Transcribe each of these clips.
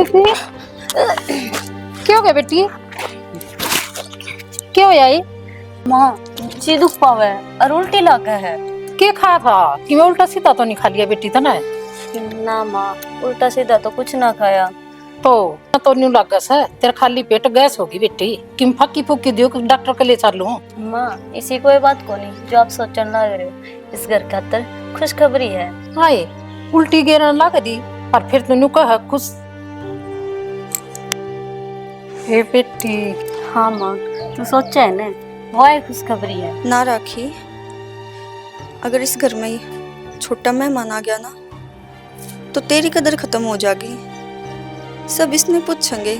प्रीति क्या हो गया बेटी? क्या हो याई? माँ जी दुख पावे और उल्टी लगा है। क्या खाया था कि मैं उल्टा सीधा तो नहीं खा लिया बेटी था ना? ना माँ उल्टा सीधा तो कुछ ना खाया। तो न्यू लागस है तेरा खाली पेट गैस होगी बेटी। किम फक्की फुक्की दियो कि डॉक्टर के लिए चलूं? माँ इसी कोई बात को नहीं जो आप सोचने लग रहे हो। इस घर का तर खुशखबरी है। हाय उल्टी गिरने लग दी और फिर तू कहा खुश हे बेटी। हाँ माँ तू सोचा है ना वो है खुशखबरी है ना राखी, अगर इस घर में छोटा मेहमान आ गया ना तो तेरी कदर खत्म हो जाएगी। सब इसने पूछेंगे,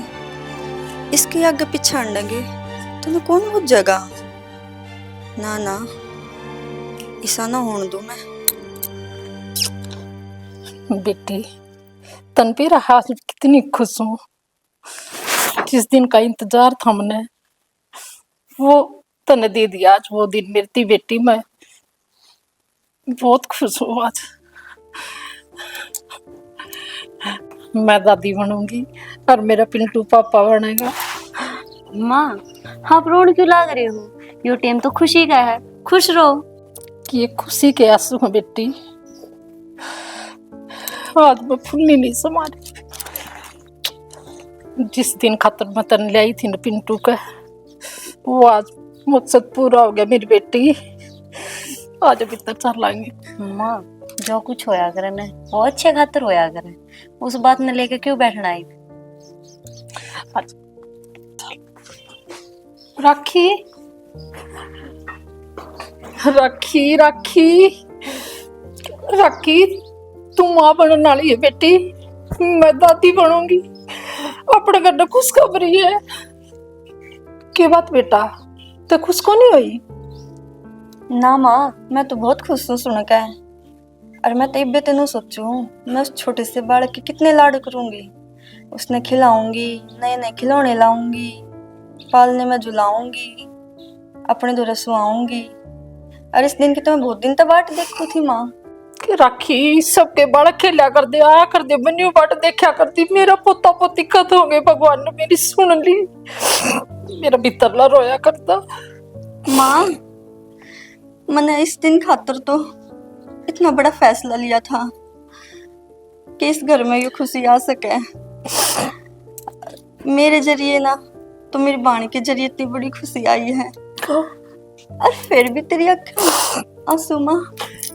इसके आगे पीछे आंडेंगे, तुम्हें कौन पूछेगा? ना ना ऐसा ना होने दूं मैं। बेटी तन पे रहा कितनी खुश हूँ। जिस दिन का इंतजार था हमने वो तने दे दिया। आज वो दिन मेरी बेटी, मैं बहुत खुश हूँ। आज मैं दादी बनूंगी और मेरा पिंटू पापा बनेगा। माँ आप रोड क्यों लाग रहे हो? यो टाइम तो खुशी का है, खुश रहो। कि ये खुशी के आंसू हैं बेटी। आज मैं फुल्ली नहीं समा रही। जिस दिन खातर मैं तन ले आई थी ना पिंटू का, वो आज मकसद पूरा हो गया मेरी बेटी। आज अभी तक चल लाएंगे। माँ जो कुछ होया करे ना वो अच्छे खातिर होया करे। उस बात ने लेके क्यों बैठना है? राखी राखी राखी राखी तू मां बनने वाली है बेटी। मैं दादी बनूंगी। अपने घर खुशखबरी है। क्या बात बेटा, तो खुश को नहीं हुई? ना माँ मैं तो बहुत खुश हूँ सुन के। और मैं तो इब्बे तेनू सोचू मैं उस छोटे से बालक के कितने लाड करूंगी। उसने खिलाऊंगी, नए नए खिलौने लाऊंगी, पालने में झुलाऊंगी, अपने दो रसवाऊंगी। और इस दिन की तो मैं बहुत दिन तक बाट देखू थी माँ। कि राखी सबके बालक खेला कर दे, आया कर दे, बन्यू बाट देखा करती। मेरा पोता पोती कद हो गए, भगवान ने मेरी सुन ली। मेरा बितरला रोया करता। माँ मैंने इस दिन खातर तो इतना बड़ा फैसला लिया था कि इस घर में ये खुशी आ सके। मेरे जरिए ना तो मेरी बाणी के जरिए इतनी बड़ी खुशी आई है। और फिर भी तेरी आंखें आंसू माँ।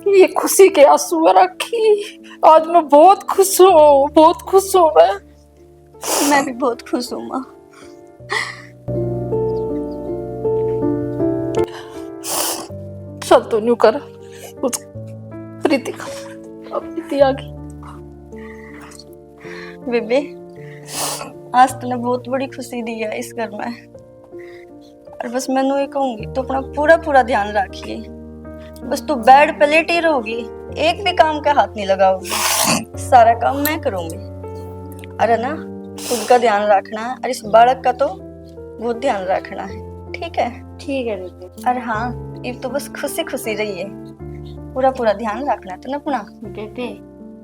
ये खुशी के आंसू है राखी। आज मैं बहुत खुश हूँ, बहुत खुश हूँ मैं भी बहुत खुश हूँ माँ। चल तो न्यू कर उस प्रीति का। अब प्रीति आ गई। बेबे आज तूने बहुत बड़ी खुशी दी है इस घर में। और बस मैनू ये कहूंगी तो अपना पूरा पूरा ध्यान रखिए। बस तू बेड पे लेटी रहोगी, एक भी काम का हाथ नहीं लगाओगी, सारा काम मैं करूंगी। अरे ना खुद का ध्यान रखना है और इस बालक का तो बहुत ध्यान रखना है। ठीक है? ठीक है बेबे। और हाँ ये तो बस खुशी खुशी रहिए, पूरा पूरा ध्यान रखना तो ना पुना। बेबे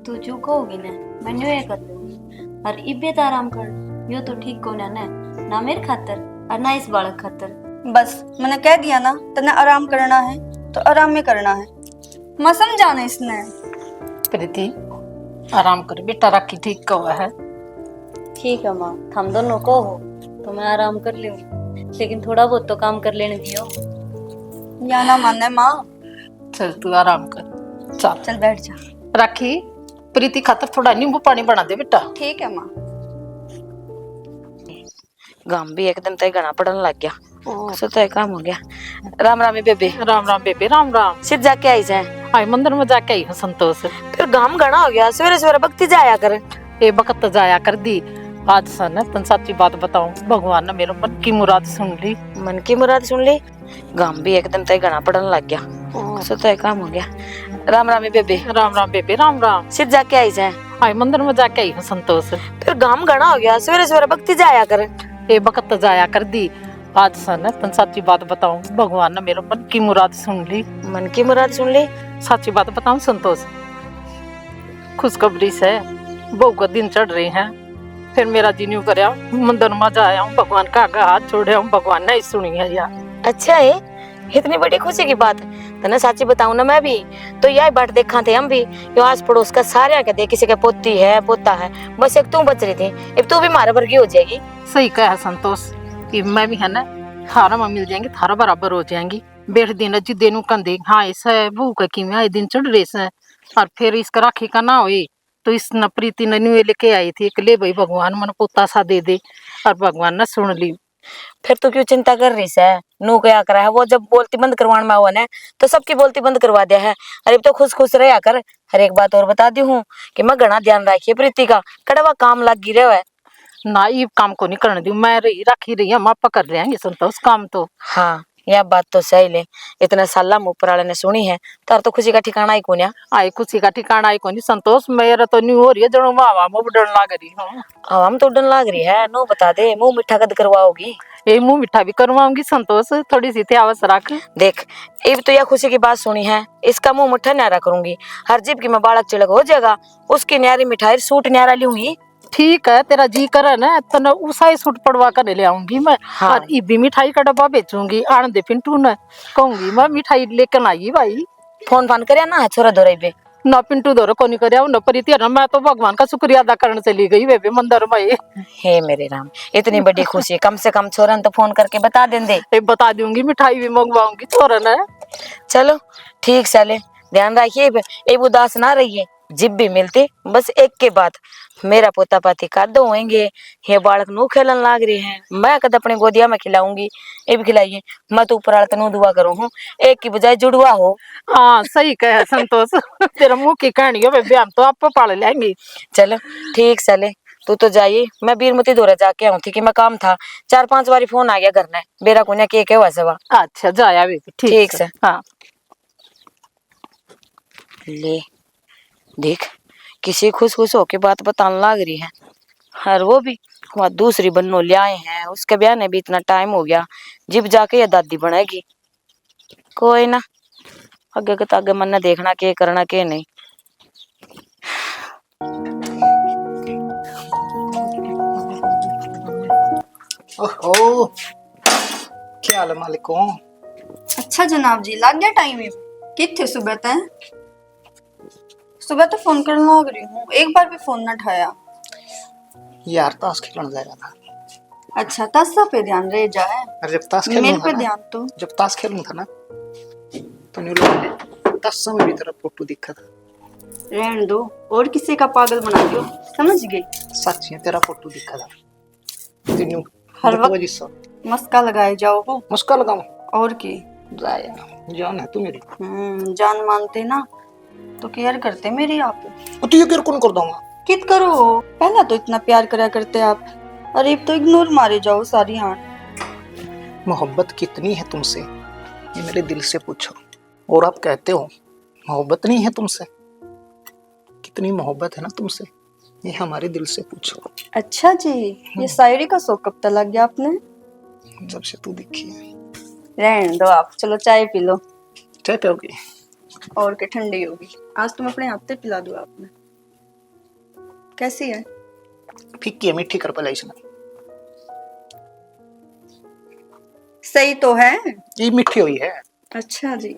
तू जो कहोगी ना मैं न्यू ये कर लूंगी। और इब्बे तो आराम कर। यो तो ठीक को ना मेरे खातर और ना इस बालक खातर। बस मैंने कह दिया ना तने आराम करना है तो आराम में करना है। मैं समझाना इसने। प्रीति आराम कर बेटा, राखी ठीक कहा है। ठीक है माँ, हम दोनों को हो तो मैं आराम कर लूंगी, लेकिन थोड़ा बहुत तो काम कर लेने दियो। या ना माने माँ। चल तू आराम कर। चल चल बैठ जा। राखी प्रीति खातर थोड़ा नींबू पानी बना दे बेटा। ठीक है माँ। गाम भी एकदम तय घना पड़न लग गया। सो तय काम हो गया। राम राम बेबे। राम राम बेबे, राम राम। सिद्ध जाके आई जाए। आई मंदिर में जाके आई हूँ संतोष। फिर गाम घना हो गया, सवेरे सवेरे भक्ति जाया कर। ए बकत जाया कर दी। आज सन तन सच्ची बात बताऊं, भगवान ने मेरे मन की मुराद सुन ली। मन की मुराद सुन ली। गाम भी एकदम तय घना पड़न लग गया। सो तय काम हो गया। राम राम बेबे। राम राम बेबे, राम राम। सिद्ध जाके आई जाए। आई मंदिर में जाके आई हूँ संतोष। फिर गाम घना हो गया, सवेरे सवेरे भक्ति जाया कर। ए बकत जाया कर दी। आज सन तन सच्ची बात बताऊं, भगवान ने मेरे मन की मुराद सुन ली। मन की मुराद सुन ली। सच्ची बात बताऊं संतोष, खुशखबरी से बहू का दिन चढ़ रहे हैं। फिर मेरा जी न्यू करया मंदिर में जाया हूँ, भगवान का आगे हाथ जोड़े हूँ, भगवान ने ही सुनी है यार। अच्छा है, इतनी बड़ी खुशी की बात तने साची बताऊं ना, मैं भी तो यही बाट देखा थे हम भी, यो आस पड़ोस का सारे के देख, किसी के पोती है पोता है, बस एक तू बच रही थी। अब तू भी मारे भर की हो जाएगी। सही कहा संतोष, कि मैं भी है ना थारा में मिल जाएंगी, थारा बराबर हो जाएंगी। बैठ दिन जी देनु कंदे हाँ ऐसा है बहू का कि मैं दिन चढ़ रहे से, और फिर इसका राखी का ना होए तो इस न प्रीति ने न्यू लेके आई थी ले भाई भगवान मन पोता सा दे दे, और भगवान ने सुन ली। फिर तू क्यों चिंता कर रही है? नू क्या करा है वो, जब बोलती बंद करवाने में हुआ ना तो सबकी बोलती बंद करवा दिया है। अरे अब तो खुश खुश रहा कर। हर एक बात और बता दी हूँ कि मैं घना ध्यान रखिए प्रीति का, कड़वा काम लग गिरे है ना ये काम को नहीं करने दी, मैं रही राखी रही हम आप कर लेंगे संतोष काम तो। हाँ यह बात तो सही ले, इतना साल ऊपर वाले ने सुनी है, तार तो खुशी का ठिकाना ही कोन्या। आई खुशी का ठिकाना आई कोनी संतोष, मेरा तो न्यू हो रही है जनो मावा में डर लग रही हूँ। हम तो डन लाग रही है, नो बता दे मुंह मीठा कद करवाओगी? ये मुंह मीठा भी करवाऊंगी संतोष, थोड़ी सी त्यावस रख। देख अब तो यह खुशी की बात सुनी है, इसका मुंह मीठा न्यारा करूंगी। हर जीप की मैं बालक चिड़क हो जाएगा, उसकी न्यारी मिठाई सूट न्यारा लूंगी। ठीक है तेरा जी करे ना तो न उसा ही सूट पड़वा कर ले आऊंगी मैं। हाँ। और ये भी मिठाई का डब्बा बेचूंगी, आन दे पिंटू ने कहूंगी मैं मिठाई लेकर आई भाई। फोन फान करे ना छोरा दोरे पे ना पिंटू दौर को नहीं कर न प्रीति ना, मैं तो भगवान का शुक्रिया अदा करने चली गई वे भी मंदिर में। हे मेरे राम, इतनी बड़ी खुशी, कम से कम छोरन तो फोन करके बता देंदे। ये बता दूंगी, मिठाई भी मंगवाऊंगी छोरा ने। चलो ठीक साले, ध्यान रखिए, एक उदास ना रहिए। जिब भी मिलते बस एक के बाद मेरा पोता पाती का दो होंगे, ये बालक नू खेलन लाग रही है, मैं कद अपने गोदिया में खिलाऊंगी, ये भी खिलाइए। मैं तो ऊपर तनु दुआ करूँ हूँ एक की बजाय जुड़वा हो। हाँ सही कहे संतोष, तेरा मुंह की कहानी है वे हम तो आप पाल लेंगे। चलो ठीक साले, तू तो जाइए, मैं बीरमती दौरा जाके आऊँ थी कि मैं काम था, 4-5 बारी फोन आ गया करना बेरा कुन्या के हुआ सवा। अच्छा जाया वे ठीक से। हाँ ले देख, किसी खुश खुश होके बात बताने लग रही है, और वो भी वहाँ दूसरी बन्नो ले आए हैं, उसके ब्याह ने भी इतना टाइम हो गया, जिब जाके ये दादी बनेगी। कोई ना, आगे के आगे मन ने देखना के करना के नहीं। ओहो, क्या हाल है मालिकों? अच्छा जनाब जी, लग गया टाइम? कितने सुबह तक? सुबह तो फोन करने लग रही हूँ, एक बार भी फोन ना उठाया। यार ताश खेलने जा रहा था। अच्छा ताशा पे ध्यान रह जाए, अरे जब ताश खेलूं मेरे था पे ना, ध्यान तो। जब ताश खेलूं था ना तो न्यू लोग ताश में भी तेरा फोटो दिखा था। रहने दो, और किसी का पागल बना दो, समझ गई? सच है तेरा फोटो दिखा था। तो न्यू हर वक्त वजह से मस्का लगाए जाओ वो, मुस्का लगाऊं और की। जाया जान है तू मेरी। जान मानते ना तो केयर करते मेरी आप। तू ये केयर कौन कर दूंगा? कित करो, पहला तो इतना प्यार करा करते आप, अरे अब तो इग्नोर मारे जाओ सारी। हाँ मोहब्बत कितनी है तुमसे ये मेरे दिल से पूछो, और आप कहते हो मोहब्बत नहीं है तुमसे। कितनी मोहब्बत है ना तुमसे, ये हमारे दिल से पूछो। अच्छा जी, ये शायरी का शौक कब तक लग गया आपने? जब से तू दिखी है। रहने दो आप, चलो चाय पी लो। चाय पियोगी? और क्या, ठंडी होगी। आज तुम अपने हाथ से पिला दो आपने। कैसी है? फीकी है, मीठी कर पलाई इसने। सही तो है। ये मीठी हुई है। अच्छा जी,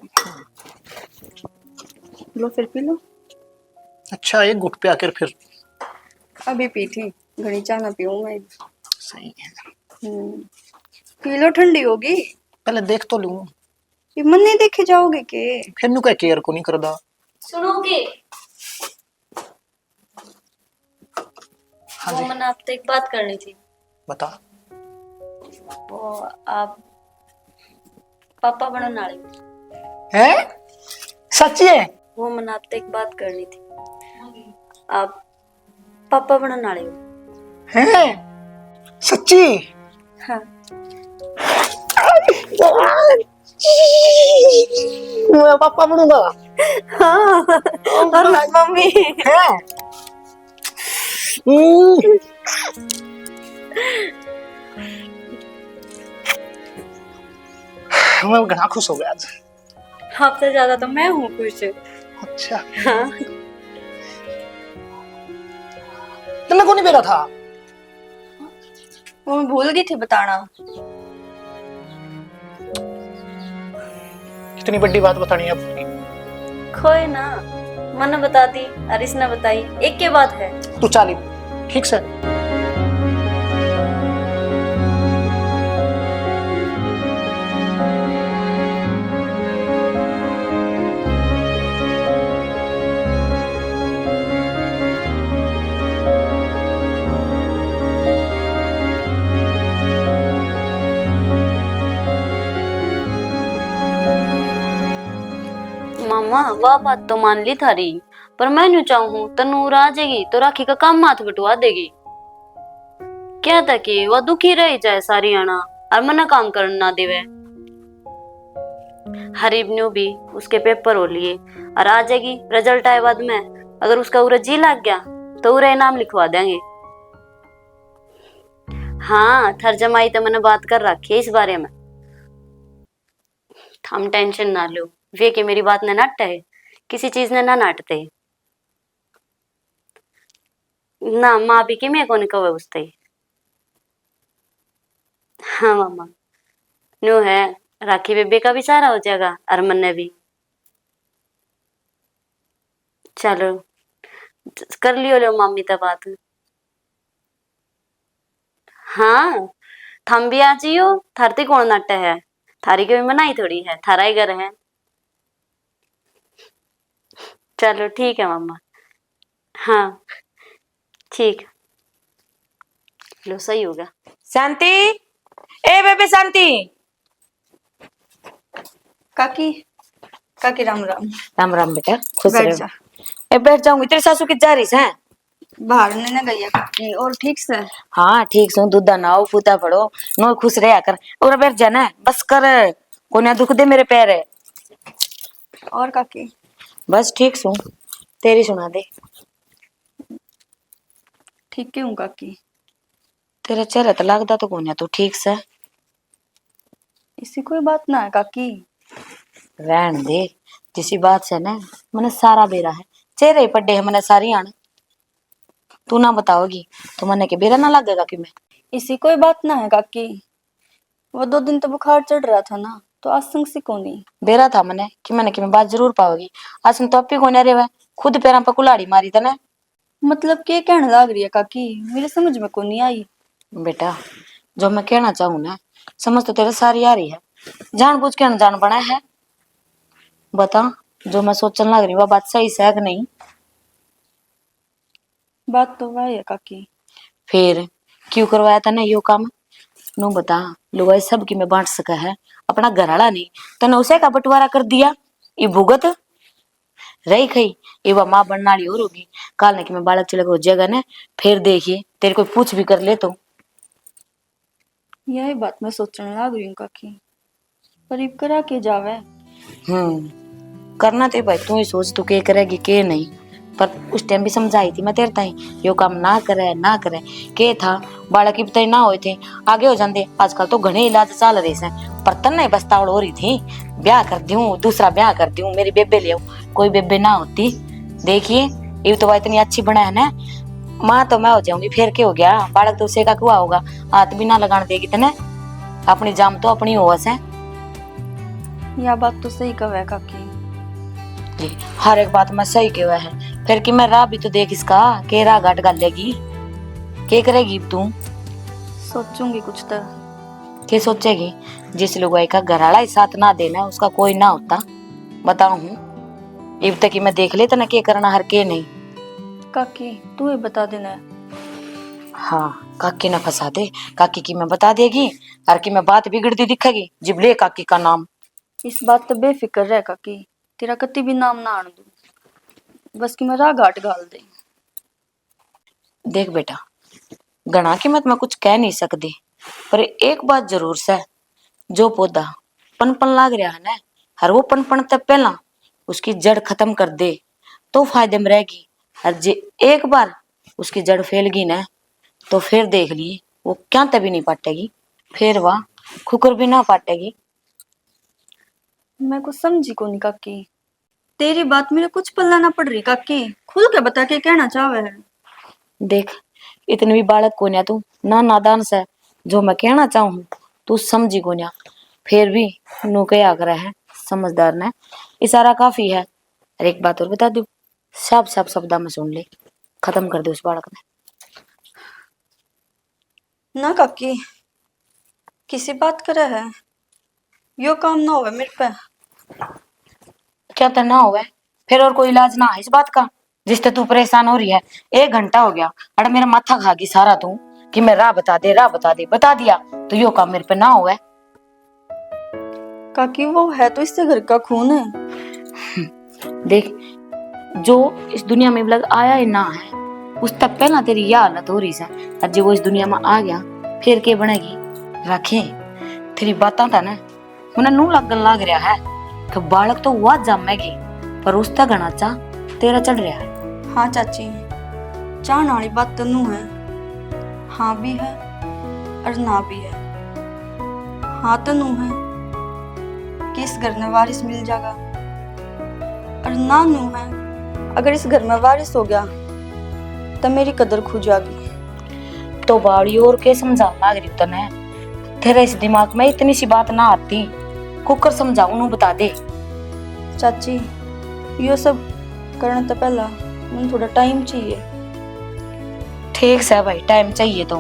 लो फिर पी लो। अच्छा एक घुट पे आकर फिर अभी पी थी, घड़ी चाय ना पीऊं मैं। सही है। पी लो, ठंडी होगी। पहले देख तो लूं, ये मन नहीं देखे जाओगे के? फिर नु क्या केयर को नहीं करदा। सुनोगे? हाँ वो जी मैंने आपसे एक बात करनी थी। बता। वो आप पापा बनने वाले हो। हैं? सच्ची है? वो मैंने आपसे एक बात करनी थी, आप पापा बनने वाले हो। हैं? सच्ची? हाँ। मैं पापा बनूंगा। हाँ, और मम्मी। हैं? मैं घना खुश हो गया आज। आपसे ज्यादा तो मैं हूँ खुश। अच्छा हाँ। तुमने कौन नहीं बेरा था? वो मैं भूल गई थी बताना। इतनी बड़ी बात बतानी है आपकी? खोए ना, मैंने बता दी और इसने बताई, एक के बात है। तू चाली ठीक से। मामा वह बात तो मान ली थारी, पर मैं न्यू चाहूं तनूर आ जाएगी तो राखी का काम माथ बटवा देगी। क्या था कि वह दुखी रह जाए सारी आना और मना काम करना ना देवे। हरीब न्यू भी उसके पेपर हो लिए और आ जाएगी, रिजल्ट आए बाद में अगर उसका उरा जी लग गया तो उरा इनाम लिखवा देंगे। हाँ थर जमाई तो मैंने बात कर रखी है इस बारे में, हम टेंशन ना लो। वे कि मेरी बात ने नाटता है, किसी चीज ने ना नाटते ना। माँ भी कि मैं कौन कवे उसते। हाँ मामा न्यू है, राखी बेबे का भी सारा हो जाएगा और मन्ने भी। चलो कर लियो लो मामी तब बात। हाँ थम भी आ जियो, थारती कौन नाटे है, थारी की भी मनाई थोड़ी है, थारा ही घर है। चलो ठीक है मामा। हाँ ठीक, लो सही होगा। शांति, ए बेबे शांति। काकी, काकी राम राम। राम राम बेटा, खुश बैठ रहो। जा। ए बैठ जाऊंगी, तेरी सासू की जा रही है? बाहर ने ना गई है काकी, और ठीक से? हाँ ठीक सो, दूधा नाओ फूता पड़ो, नो खुश रहा कर। और बैठ जाना बस कर, कोन्या दुख दे मेरे पैर है। और काकी? बस ठीक सो, तेरी सुना दे। ठीक क्यों हूँ काकी? तेरा चेहरा तो लगता तो कोन्या तू ठीक से। इसी कोई बात ना है काकी। रहन दे, जिसी बात से ना मैंने सारा बेरा है, चेहरे ही पड्डे है मैंने सारी आने। तू ना बताओगी तो मैंने के बेरा ना लगेगा कि मैं। इसी कोई बात ना है काकी। वो 2 दिन तो बुखार चढ़ रहा था ना, तो आसंग सी कोनी। बेरा था मैंने कि मैं बात जरूर पाओगी। आज तो अपी कोन्या रे, खुद पैरों पर कुल्हाड़ी मारी तने। मतलब क्या कहने लाग रही है काकी, मेरे समझ में कोनी आई। बेटा जो मैं कहना चाहूँ ना, समझ तो तेरे सारी आ रही है, जानबूझ के अनजान बना है। बता जो मैं सोचने लग रही हूँ, वह बात सही से है कि नहीं? बात तो वही है काकी। फिर क्यों करवाया तने यो काम? नू बता, लुगाई सब की मैं बांट सका है, अपना घराड़ा नहीं तने उसे का बंटवारा कर दिया। ये भुगत रही खई, ये वह माँ बनने वाली और होगी। काल ने कि मैं बालक चिलक हो जाएगा ना, फिर देखिए तेरे कोई पूछ भी कर ले तो। यही बात मैं सोचने लाग रही हूँ काकी, पर इब करा के जावे। करना तो भाई तू ही सोच, तू के करेगी के नहीं। पर उस टाइम भी समझाई थी मैं तेरे ताई, यो काम ना करे ना करे। के था बालक की बताई ना होए थे, आगे हो जाते। आजकल तो घने इलाज चल रहे हैं, पर तन्ने बस्तावड़ हो रही थी, ब्याह कर दूं दूसरा ब्याह कर दूं, मेरी बेबे ले आऊं। कोई बेबे ना होती। देखिए ये तो इतनी अच्छी बना है ना, माँ तो मैं हो जाऊंगी, फिर क्या हो गया, बालक तो उसे का कुआ होगा। हाथ भी ना लगाने देगी तने, अपनी जाम तो अपनी होवस है। यह बात तो सही कहे काकी। हर एक बात में सही क्यों है, फिर कि मैं राह भी तो देख इसका, के राह घाट गालेगी, के करेगी तू? सोचूंगी कुछ तो। के सोचेगी? जिस लुगाई का घराड़ा ही साथ ना देना उसका कोई ना होता। बताऊ हूँ इब तक मैं देख लेता ना के करना हर के नहीं। काकी तू ही बता देना। हाँ काकी ना फंसा दे, काकी की मैं बता देगी और की मैं बात बिगड़ती दिखेगी जिब ले काकी का नाम। इस बात तो बेफिक्र रह काकी, तेरा कति भी नाम ना आन दू, बस कि मैं राह घाट गाल दे। देख बेटा, गणा की मत मैं कुछ कह नहीं सकती, पर एक बात जरूर से, जो पौधा पनपन लाग रहा है ना, हर वो पनपन तब पहला उसकी जड़ खत्म कर दे तो फायदे में रहेगी। और जे एक बार उसकी जड़ फैल गई ना, तो फिर देख लिए वो क्या तभी नहीं पाटेगी, फिर वह खुकर भी ना पाटेगी। मैं कुछ समझी को नहीं काकी, तेरी बात मेरे कुछ पल्ला ना पड़ रही काकी, खुल के बता के कहना चाहे है। देख इतनी भी बालक को ना तू ना नादान से, जो मैं कहना चाहूँ तू समझी को ना, फिर भी नू क्या करे है समझदार ने, इशारा काफी है। और एक बात और बता दू, साफ साफ शब्दा में सुन ले, खत्म कर दे उस बालक ने। ना काकी, किसी बात करे है, यो काम ना होवे मेरे पे। क्या करना होगा, फिर और कोई इलाज ना है इस बात का जिससे तू परेशान हो रही है। 1 घंटा हो गया, अरे मेरा माथा खा गई सारा तू कि मैं राह बता दे, राह बता दे, बता दिया तो यो काम मेरे पे ना हुआ। काकी वो है तो इससे घर का खून है। देख, जो इस दुनिया में लग आया ही ना है, उस तक पहला तेरी यह हालत हो रही है, और जब वो इस दुनिया में आ गया फिर के बनेगी। रखे तेरी बातें था ना, उन्हें नू लगन लग रहा है कि बालक तो हुआ जमेगी, पर उसका घना चा तेरा चढ़ रहा है। हाँ चाची, चाहने वाली बात तो नू है, हाँ भी है और ना भी है। हाँ तो नू है कि इस घर में वारिस मिल जाएगा, और ना नू है अगर इस घर में वारिस हो गया तो मेरी कदर खो जाएगी। तो बाड़ी और के समझाना लग रही तने, तेरे इस दिमाग में इतनी सी बात ना आती, कुकर समझाऊ नू बता दे। चाची यो सब करने तो पहला मुझे थोड़ा टाइम चाहिए। ठीक है भाई, टाइम चाहिए तो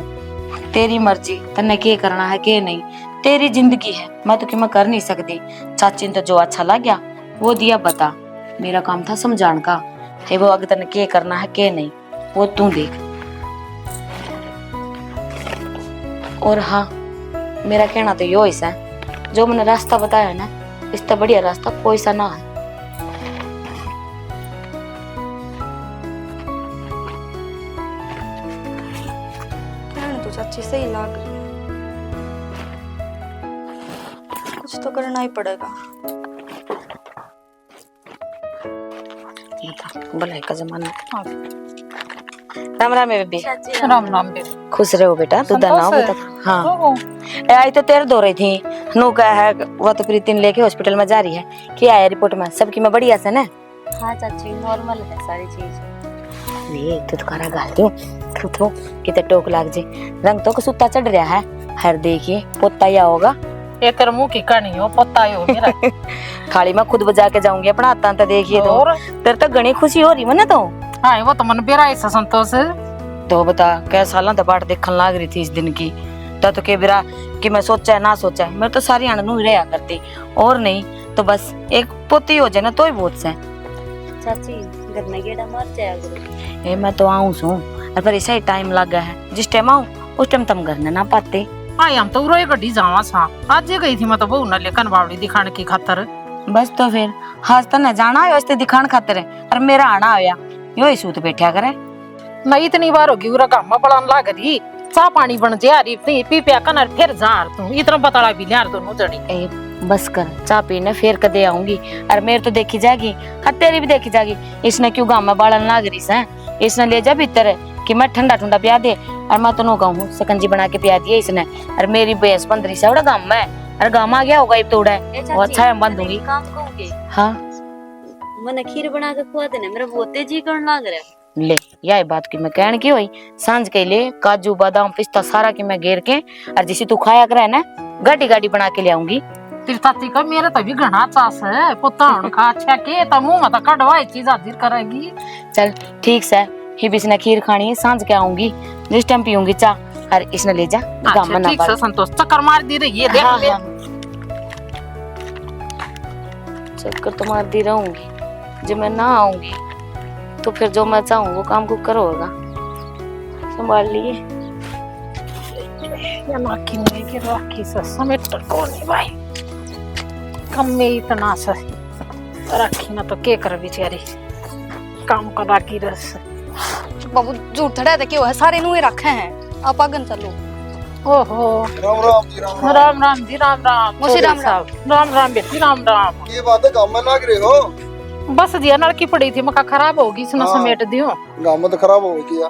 तेरी मर्जी, तन्ने के करना है के नहीं, तेरी जिंदगी है, मैं तो कि मैं कर नहीं सकती। चाची ने तो जो अच्छा लग गया वो दिया बता, मेरा काम था समझाने का है, वो अगर तन्ने के करना है के नहीं वो तू देख। और हाँ, मेरा कहना तो यो है, जो मैंने रास्ता बताया है ना, इससे बढ़िया रास्ता कोई सा ना है। कहने तो चाची सही लग रही है, कुछ तो करना ही पड़ेगा। भलाई का जमाना। राम राम है बेबी। राम राम बेटी। खुश रहो बेटा, तू धना हो बेटा। हाँ, ए आई तो तेरे दो रही थी, नू का है वो तो प्रीति लेके हॉस्पिटल में जा रही है, क्या है रिपोर्ट में, सबकी में बढ़िया से ना? हाँ चाची, नॉर्मल है सारी चीज। ये तू तो करा गाल दो, थू कितने टोक लाग जी, रंग तो सुत्ता चढ़ रहा है। हर देखिए पोता या होगा, ये तेरे मुंह की कहानी हो, पता ही हो मेरा। खाली मैं खुद बजा के जाऊंगी अपना हाथ, तो देखिए तो और तेरे तो घनी खुशी हो रही मने तो। हाँ वो तो मन बेरा ऐसा संतोष। तो बता क्या साल तो बाट देखने लाग रही थी इस दिन की, तो के बिरा कि मैं सोचा है ना सोचा है, मेरे तो सारी अणनू ही रहा करती, और नहीं तो बस एक पोती हो जाए ना तो ही बहुत से। चाची घर में गेड़ा मार जाया करो। ए मैं तो आऊं सू, पर ऐसा ही टाइम लग गया है, जिस टाइम आऊं उस टाइम तुम घर ना पाते। हाँ हम तो रोए गड्डी जावा सा, आज ही गई थी मैं तो बहू न लेकर बावड़ी दिखाने की खातर। बस तो फिर हाथ तो न जाना है वास्ते दिखाने खातर है, और मेरा आना होया यो ही सूत बैठा करे। मैं इतनी बार होगी उरा गामा बड़ान लाग रही, चाह पानी बन जा रही पी पिया कनर फिर जार तू इतना बताड़ा भी लियार दोनों जड़ी। ए बस कर, चाह पीने फिर कदे आऊंगी, और मेरे तो देखी जाएगी, हाँ तेरी भी देखी जाएगी। इसने क्यों गामा बालन लाग रही से, इसने ले जा भीतर कि मैं ठंडा ठंडा पिया दे, और मैं तो नो कहूँ सकंजी बना के पिया दिया इसने, और मेरी भैंस 15 से बड़ा गाम है, और गाम आ गया होगा ये तोड़ा है वो अच्छा है, बंद होगी। काम कहूंगे हाँ मैंने खीर बना के खुआ देने, मेरा बहुत तेजी करना लग रहा है। ले यही बात की मैं कहने की हुई, सांझ के लिए काजू बादाम पिस्ता सारा की मैं घेर के, और जिसे तू खाया करे ना गाड़ी गाड़ी बना के ले आऊंगी। तेरी ताती का मेरे तो भी घना चास है, पुतान खा अच्छा के तो मुंह में तो कड़वाई चीज हाजिर करेगी। चल ठीक से, ही भी इसने खीर खानी है, सांझ के आऊंगी, जिस टाइम पीऊंगी चाह, और इसने ले जा गाम में ना ठीक से संतोष चक्कर मार दी रही है देख। हाँ, हाँ। चक्कर तो मार दी रहूंगी, जब मैं ना आऊंगी तो फिर जो मैं चाहूँ वो काम को करोगा, संभाल लिए। ये नाकी में के राखी से समेट को नहीं भाई, कम में इतना सा राखी ना तो के कर बेचारी काम का राखी रस। बाबू झूठ थड़ा दे क्यों है, सारे नुए रखे हैं, आप आगन चलो। ओहो राम राम जी राम राम। राम राम जी राम राम। मुझे राम राम। राम राम बेटी राम राम। ये बात है गाँव में लाग रहे हो? बस दिया नलकी पड़ी थी मका खराब होगी, इसने हाँ। समेट दियो गाँव में तो खराब हो गया,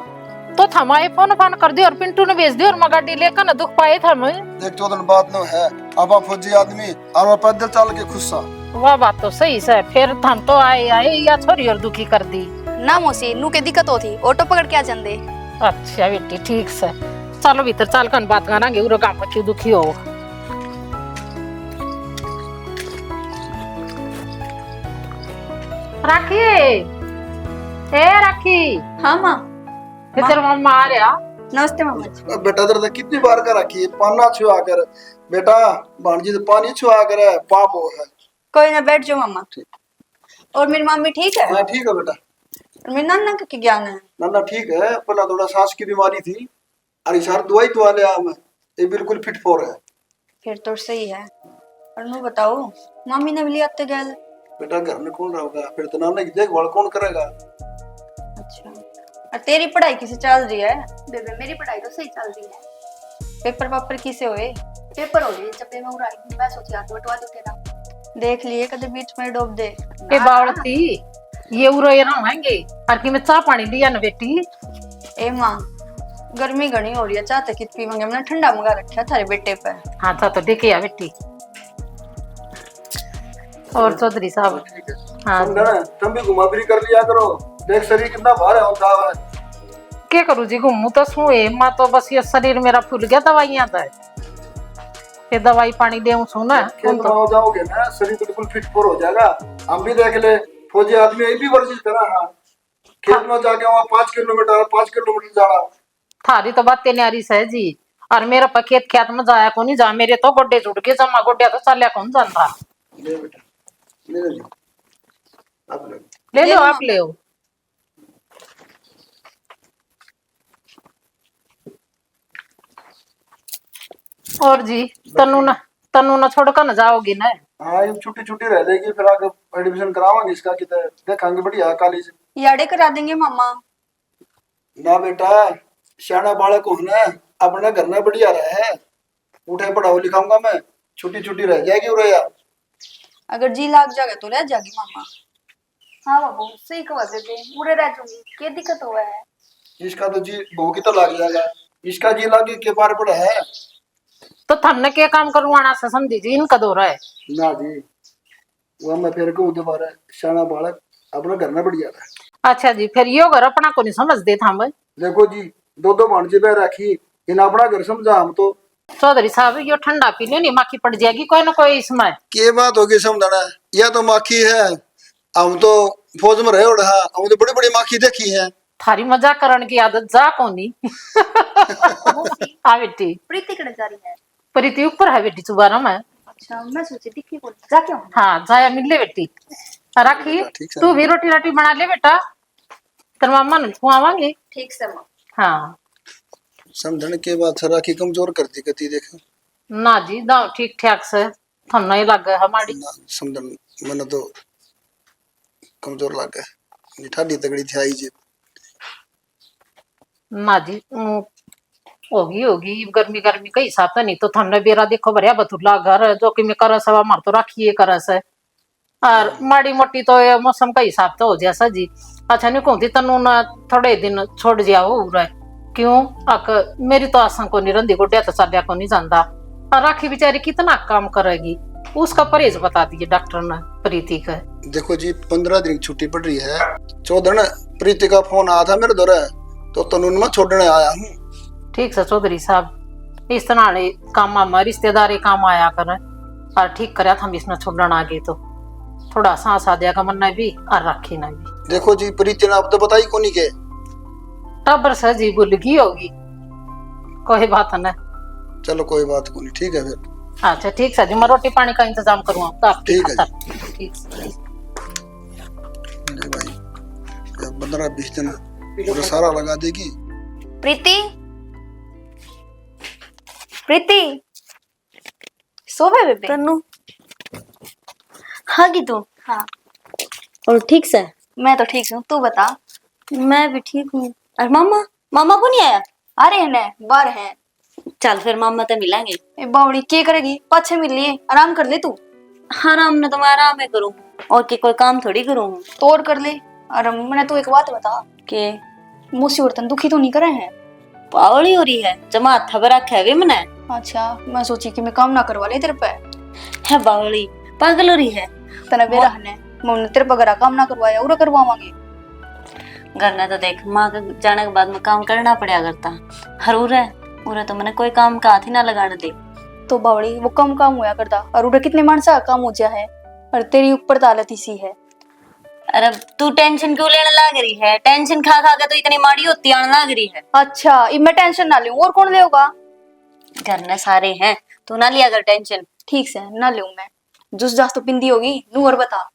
तो थमाए फोन फान कर दियो और पिंटू ने भेज दियो, और मैं गाड़ी लेकर न दुख पाए था मैं। एक 14 दिन बाद न है, अब आप फौजी आदमी और मैं पैदल चल के खुश सा। वाह बात तो सही से, फिर थम तो आए आए या छोरी और दुखी कर दी। ना मौसी नू के दिक्कत होती, ऑटो पकड़ के आ जंदे। अच्छा बेटी ठीक से। चलो भीतर चल कर बात करेंगे उरो काम में क्यों दुखी हो। राखी ए राखी। हाँ माँ। ये तेरा मम्मा आ रहा। नमस्ते मामा जी। बेटा दर्द कितनी बार कर रखी है, पाना छुआ कर बेटा, भांजी तो पानी छुआ कर पाप हो है। कोई ना, बैठ जाओ मामा। और मेरी मम्मी ठीक है? हाँ ठीक है बेटा। और मेरी नाना का क्या ज्ञान है? नाना ठीक है, पहला थोड़ा सांस की बीमारी थी, अरे सर दवाई तो ले आया मैं, ये बिल्कुल फिट फोर है। फिर तो सही है। और मैं बताओ, मम्मी ने भी लिया आते गैल? बेटा घर में कौन रहेगा, फिर तो नाना की देखभाल कौन करेगा। अच्छा। और तेरी पढ़ाई किसे चल रही है? बेबे मेरी पढ़ाई तो सही चल रही है। पेपर पापर किसे हुए? पेपर हो रही है, जब मैं उड़ाई मैं सोची हाथ बटवा दो तेरा। देख लिए कदे बीच में डूब दे। ए बावड़ती ये उरो ये रहेंगे और कि मैं चाह पानी दिया ना बेटी। ए माँ, गर्मी घनी हो रही है, चाहते कित पीवेंगे? मैंने ठंडा मंगा रखा थारे बेटे पे। हाँ तो देखे आ बेटी। और चौधरी साहब। ठीक है हाँ समझा ना, तुम भी घुमा फिरी कर लिया करो, देख शरीर कितना भार है होता है। क्या करूँ जी, घूमू तो सुए माँ, तो बस ये शरीर मेरा फूल गया दवाइयाँ तो ये दवाई पानी दे सू ना। खेत में हो जाओगे ना, शरीर बिल्कुल फिट फोर हो जाएगा। हम भी देख ले, फौजी आदमी ये भी वर्जिश करा। हाँ खेत में जाके वहाँ 5 किलोमीटर जाना। थारी तो बात न्यारी है जी। और मेरा पखेत खेत में जाया को नहीं जा, मेरे तो गोड्डे जुड़ के जमा गोड्डे तो चलिया कौन जानता। ले बेटा ले लो, आप लो। ले लो आप ले लो। और जी तनु ना छोड़कर न जाओगी ना? हाँ ये छुट्टी छुट्टी रह जाएगी, फिर आगे एडमिशन करावांगे इसका, कितना देखांगे बढ़िया कॉलेज। याडे करा देंगे मामा। ना बेटा, सियाना बालक होना अपने घर में बढ़िया रहे, उठे पढ़ाओ लिखाऊंगा मैं, छुट्टी छुट्टी रह जाएगी उरे यार। अगर जी लाग जाएगा तो रह जाएगी मामा। हाँ बाबू सही कहा बेबे, पूरे रह जाऊंगी, क्या दिक्कत हुआ है? इसका तो जी बहु की तो लग जाएगा, इसका जी लागे के पार पड़ा है तो थमने क्या काम करवाना से समझी जी, इनका दो रहा है ना जी। वो मैं फिर को दोबारा सियाना बालक अपने घर में बढ़िया रहे। अच्छा जी, फिर यो घर अपना को नहीं समझते था हम। देखो जी, दो भांजे पे रखी, इन अपना घर समझा हम तो। चौधरी साहब यो ठंडा पी लो, नहीं माखी पड़ जाएगी कोई ना कोई इसमें। के बात होगी समझाना, यह तो माखी है, हम तो फौज में रहे उड़ा, हम तो बड़ी बड़ी माखी देखी है। थारी मजाक करने की आदत जा कोनी। हाँ बेटी। प्रीति कड़े जा रही है? प्रीति ऊपर है बेटी चुबारा में। अच्छा मैं सोची दिखी को जा क्यों? हाँ जाया मिले बेटी। राखी ठीक है। तू भी रोटी राटी बना ले बेटा, तेरे मामा ने खुआवांगे। ठीक से माँ। हाँ समझने के बाद सरा की कमजोर करती गति देखे ना जी, दाव ठीक ठाक से थम नहीं लग गए हमारी। समझन मैंने तो कमजोर लग गए, ठाडी तगड़ी थी आई जी। ना जी होगी गर्मी कई हिसाब से, नहीं तो थमने बेरा देखो भरिया बतुला घर जो कि मैं कर सवा मार तो रखिए कर से, और माड़ी मोटी तो ये मौसम का हिसाब तो हो जैसा जी। अच्छा नहीं कहती तनु ना थोड़े दिन छोड़ जाओ रहे क्यों, अक मेरी तो आशा को नहीं रंदी गोड्या तो चलिया को नहीं जानता। और राखी बेचारी कितना काम करेगी, उसका परहेज बता दिए डॉक्टर ने प्रीति का। देखो जी 15 दिन छुट्टी पड़ रही है, 14 प्रीति का फोन आया था मेरे दौरे, तो तनुन में छोड़ने आया हूँ। ठीक है चौधरी साहब, इस तरह काम में रिश्तेदारी काम आया कर, और ठीक कराया था हम इसने छोड़ना आगे तो थोड़ा सांस आ जाएगा मन भी और राखी ना भी। देखो जी प्रीति ने अब तो बताई को नहीं के, टबर से जी भूल गई होगी, कोई बात न। चलो कोई बात को नहीं, ठीक है फिर। अच्छा ठीक है जी, मैं रोटी पानी का इंतजाम करूँ तो आपकी ठीक है खातर। ठीक है। ले भाई 15-20 दिन पूरा सारा लगा देगी। प्रीति, प्रीति सो गए बेबे? तन्नू हाँ की तू? हाँ और ठीक से? मैं तो ठीक हूँ, तू बता। मैं भी ठीक हूँ। और मामा मामा को नहीं आया? अरे ने बाहर है। चल फिर मामा तो मिलेंगे। ए बावड़ी क्या करेगी, पाछे मिल लिए, आराम कर ले तू। आराम ने तो मैं आराम ही करूँ, और की कोई काम थोड़ी करूँ। तो और कर ले। और मैंने तू एक बात बता के मुझसे औरतन दुखी तो नहीं करे हैं? पावड़ी हो रही है, जमा थबर रखा है वे मने। अच्छा मैं सोची कि मैं काम ना करवा ले तेरे पे। है बावड़ी पागल हो रही है। तना बेरा हने मम्मी ने तेरे पे घरा काम ना करवाया, उरा करवावांगे। घर ने तो देख माँ के जाने के बाद में काम करना पड़ा करता, हरूर है उन्हें तो मैंने कोई काम का हाथ ही ना लगाने दे। तो बावड़ी वो कम काम होया करता और उधर कितने मानसा काम हो जा है और तेरी ऊपर तालत इसी है। अरे तू टेंशन क्यों लेने लग रही है? टेंशन खा खा के तो इतनी माड़ी होती आने लग रही है। अच्छा अब मैं टेंशन ना लूं और कौन लेगा? घर में सारे हैं, तू ना लिया कर टेंशन। ठीक से ना लूं मैं। जूस जास तो पिंदी होगी नू और बता।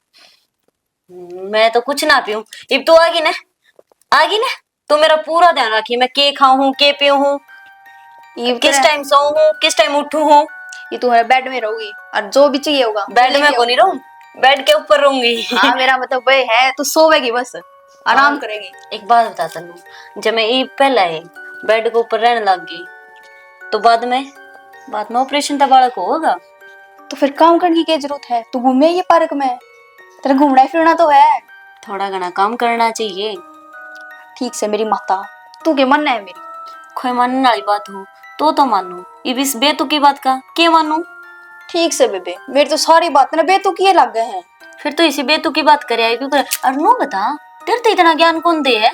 मैं तो कुछ ना पीऊं। इब तू आगी ना तो मेरा पूरा ध्यान रखी, मैं के खाऊं हूं के पीऊं हूं, किस टाइम सोऊं हूं किस टाइम उठूं हूं। ये तू मेरे बेड में रहोगी और जो भी चाहिए होगा बेड में को नहीं रहूं, बेड के ऊपर रहूंगी। हाँ मेरा मतलब वही है तू सोवेगी बस आराम करेगी। एक बात बता तन्नू, जब मैं ईब पहला है बेड के ऊपर रहने लग गई तो बाद में ऑपरेशन तो बालक होगा। तो फिर काम करने की क्या जरूरत है? तू घूमे ये पार्क में, तेरा घूमना फिरना तो है। थोड़ा घना काम करना चाहिए। ठीक से मेरी माता तू के मन है मेरी। कोई मानने वाली बात हो तो मानू, इब इस बेतुकी बात का क्या मानू? ठीक से बेबे मेरी तो सारी बातें ना बेतुकी लग गए हैं। फिर तो इसी बेतुकी बात करे आई क्यों करे? और नो बता, तेरे तो इतना ज्ञान कौन दे है?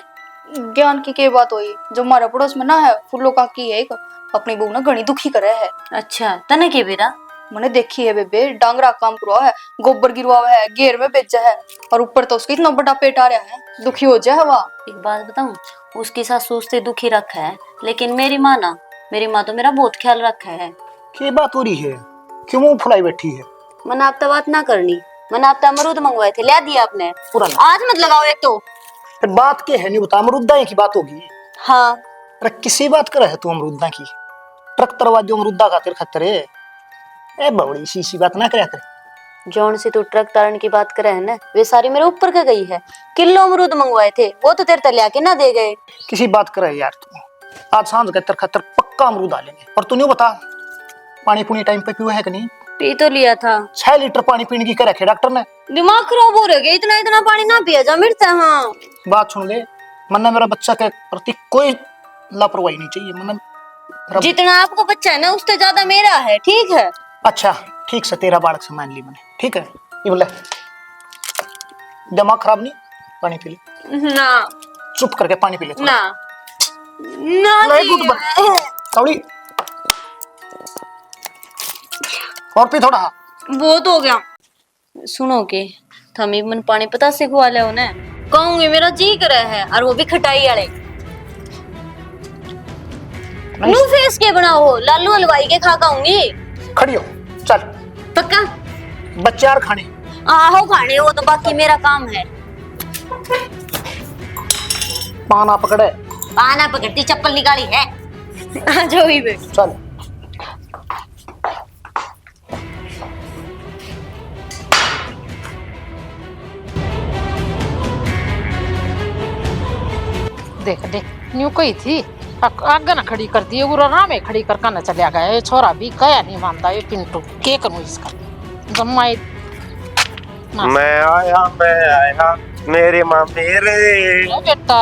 ज्ञान की क्या बात हुई? जो हमारा पड़ोस में ना है फूलों का की है एक, अपनी बहू ना घनी दुखी करे है। अच्छा तने के बेरा? मैंने देखी है बेबे, डांगरा काम करवा है, गोबर गिरवा है, घेर में बेचा है और ऊपर तो उसका इतना बड़ा पेट आ रहा है, दुखी हो जाए हवा। एक बात बताऊं, उसकी सासू से दुखी रखा है, लेकिन मेरी माँ तो मेरा बहुत ख्याल रखा है। क्या बात हो रही है? क्यों मुंह फुलाई बैठी है? मैंने आप तो बात ना करनी, मैंने आप तो अमरूद मंगवाए थे, ले दिया आपने। पूरा आज मत लगाओ एक तो। फिर बात क्या है? नहीं बता, अमरुदा की बात होगी। हाँ अरे किसी बात कर रहे तू अमरुदा की? ट्रक तरवाजो अमरुदा खातिर खतरे। ए बवड़ी सी बात ना करया कर। जौन से तू ट्रक तारण की बात करे है ना, वे सारी मेरे ऊपर के गई है। किलो अमरूद मंगवाए थे, वो तो तेरे तले आके ना दे गए। किसी बात कर रहे यार तू? आज सांझ के तर खतर पक्का अमरूद डालेंगे। और तू नहीं बता, पानी पुनी टाइम पे पियो है कि नहीं? पी तो लिया था। 6 लीटर पानी पीने की कह रखे डॉक्टर ने। दिमाग खराब हो गया, इतना पानी ना पिया जा मिर्चा। हाँ बात सुन ले, मन्ना मेरा बच्चा के प्रति कोई लापरवाही नहीं चाहिए। मन्ना जितना आपको बच्चा है ना उससे ज्यादा मेरा है, ठीक है? अच्छा ठीक से तेरा बालक से मान ली मैंने, ठीक है? ये बोले दिमाग खराब नहीं, पानी पी ले। ना चुप करके पानी पी ले थोड़ा। ना नहीं, गुड बाय। कौड़ी और पी थोड़ा। बहुत हो गया। सुनो के थमी मन पानी पता से खुआ ले उन्हें कहूंगी, मेरा जी कर है, और वो भी खटाई वाले। नु फेस के बनाओ, लालू हलवाई के खा खाऊंगी। खड़ी हो चल। पक्का? बच्चे यार खाने आहो खाने, वो तो बाकी मेरा काम है। पाना पकड़े। पाना पकड़ती चप्पल निकाली है। आ जाओ ही बेट। चल देख देख न्यू कही थी, आगे ना खड़ी कर दी, वो राह में खड़ी कर न चलिया गया। ये छोरा भी कया नहीं मानता, ये पिंटू के करूं इसका जम्माई। मैं आया मेरे माँ मेरे बेटा